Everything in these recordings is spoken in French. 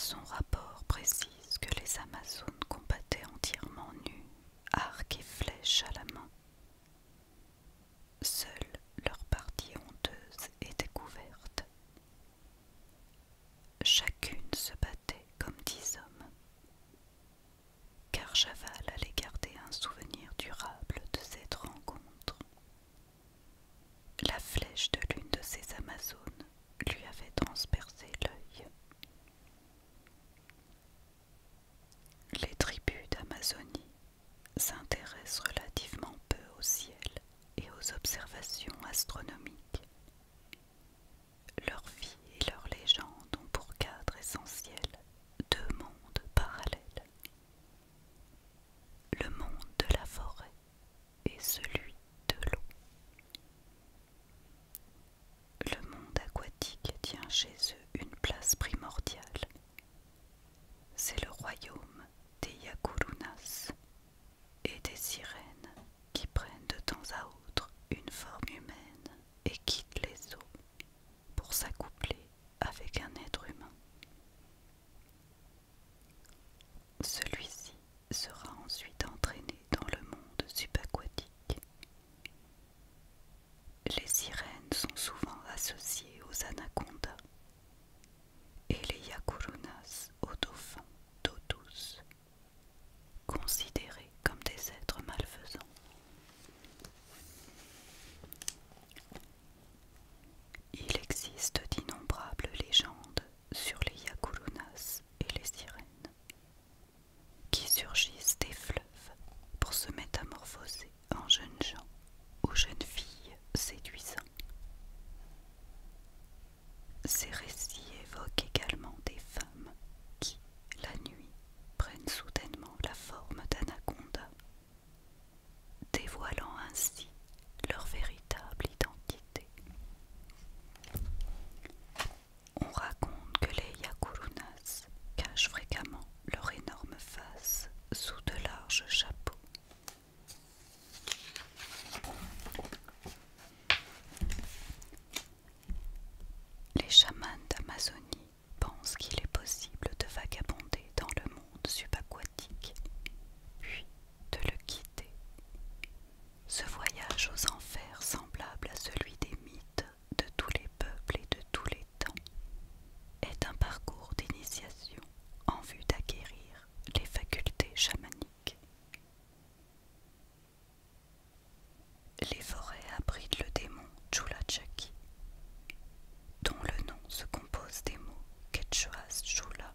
Son rapport précise que les Amazones combattaient entièrement nus, arc et flèche à la main. Seule leur partie honteuse était couverte. Chacune se battait comme 10 hommes, car Chaval allait garder un souvenir durable de cette rencontre. La flèche de l'une de ces Amazones lui avait transpercé l'œil. Les tribus d'Amazonie s'intéressent relativement peu au ciel et aux observations astronomiques. Leur vie et leur légende ont pour cadre essentiel 2 mondes parallèles. Le monde de la forêt et celui de l'eau. Le monde aquatique tient chez eux une place primordiale. C'est le royaume des Yakurunas et des sirènes qui prennent de temps à autre une forme humaine et quittent les eaux pour s'accoupler avec un être humain. Celui-ci sera ensuite entraîné dans le monde subaquatique. Les sirènes sont souvent associées aux anacondas et les Yakurunas aux dauphins d'eau douce, considérés comme des êtres malfaisants. Il existe d'innombrables légendes sur les Yakurunas et les sirènes, qui surgissent des fleuves pour se métamorphoser en jeunes gens ou jeunes filles séduisants. Ces récits évoquent également des femmes qui, la nuit, prennent soudainement la forme d'anaconda, dévoilant ainsi leur véritable identité. On raconte que les Yakurunas cachent fréquemment leur énorme face sous de larges chapeaux. Les chamans d'Amazonie pensent qu'il est possible de vagabonder dans le monde subaquatique, puis de le quitter. Ce voyage aux enfers semblable à celui des mythes de tous les peuples et de tous les temps est un parcours d'initiation en vue d'acquérir les facultés chamaniques. Les forêts abritent le démon Chulachaki, dont le nom se compose des mots Quechuas Chula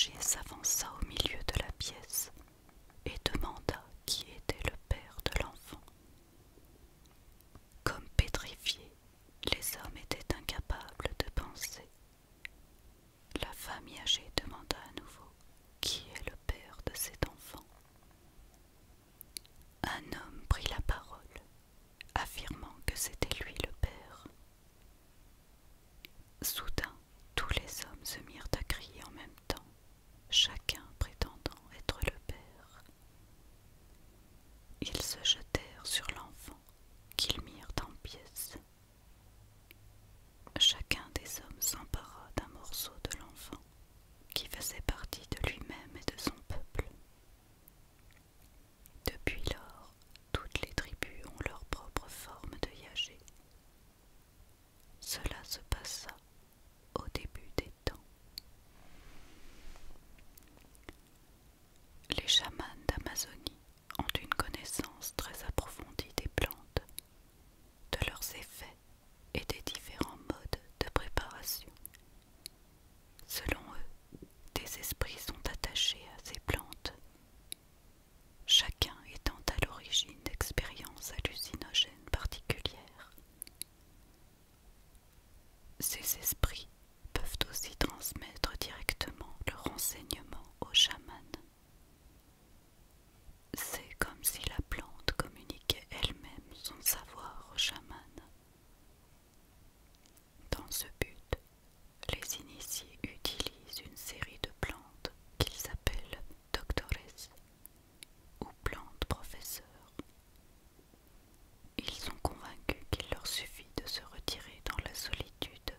âgé s'avança au milieu de la pièce et demanda qui était le père de l'enfant. Comme pétrifiés, les hommes étaient incapables de penser. La femme âgée demanda à nouveau qui est le père de cet enfant. Un homme prit la parole, affirmant que c'était lui le père. Soudain, tous les hommes se mirent à crier en même temps, chacun prétendant être le père. Ils se jetèrent sur l'enfant, qu'ils mirent en pièces. Chacun des hommes s'empara d'un morceau de l'enfant, qui faisait partie de lui-même et de son peuple. Depuis lors, toutes les tribus ont leur propre forme de Yahvé. Cela se passa au début des temps. Les chamans d'Amazonie ont une connaissance très approfondie des plantes, de leurs effets et des différents modes de préparation. Selon eux, des esprits sont attachés à ces plantes, chacun étant à l'origine d'expériences hallucinogènes particulières. Ces esprits peuvent aussi transmettre directement leurs renseignements aux chamans. C'est comme si la plante communiquait elle-même son savoir aux chamans. Dans ce but, les initiés utilisent une série de plantes qu'ils appellent doctores ou plantes professeurs. Ils sont convaincus qu'il leur suffit de se retirer dans la solitude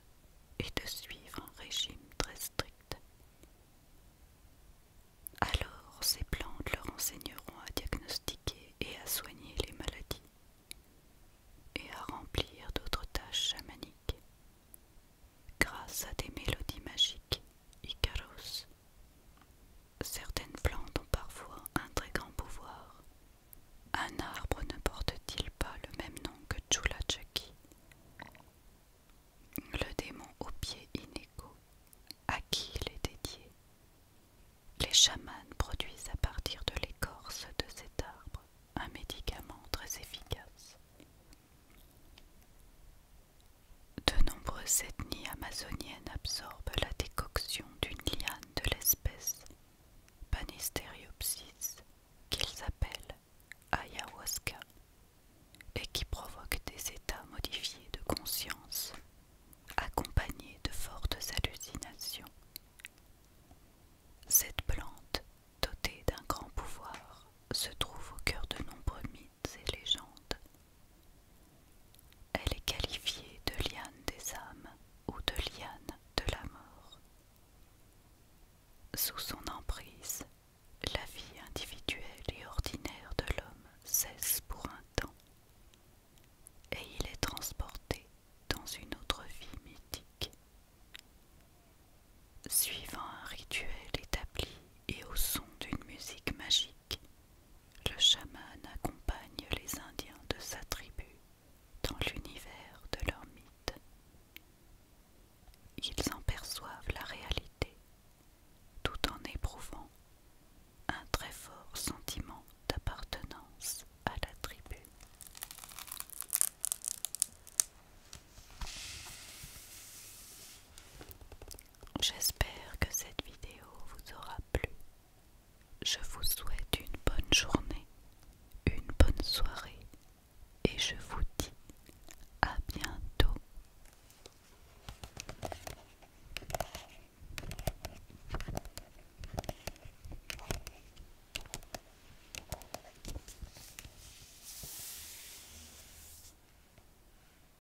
et de suivre un régime très strict. Alors ces plantes leur enseigneront à diagnostiquer et à soigner les maladies et à remplir d'autres tâches chamaniques grâce à des mélodies magiques, Icaros. Certaines plantes ont parfois un très grand pouvoir. Un arbre ne porte-t-il pas le même nom que Chulachaki, le démon aux pieds inégaux, à qui il est dédié? Les chamans produisent à partir de l'écorce de cet arbre un médicament très efficace. De nombreuses ethnies amazoniennes absorbent la décoction d'une liane de l'espèce Banisteriopsis qu'ils appellent ayahuasca et qui provoque des états modifiés de conscience accompagnés de fortes hallucinations. Cette plante, dotée d'un grand pouvoir, se trouve au cœur de nombreux mythes et légendes. Elle est qualifiée de liane des âmes ou de liane de la mort. Sous son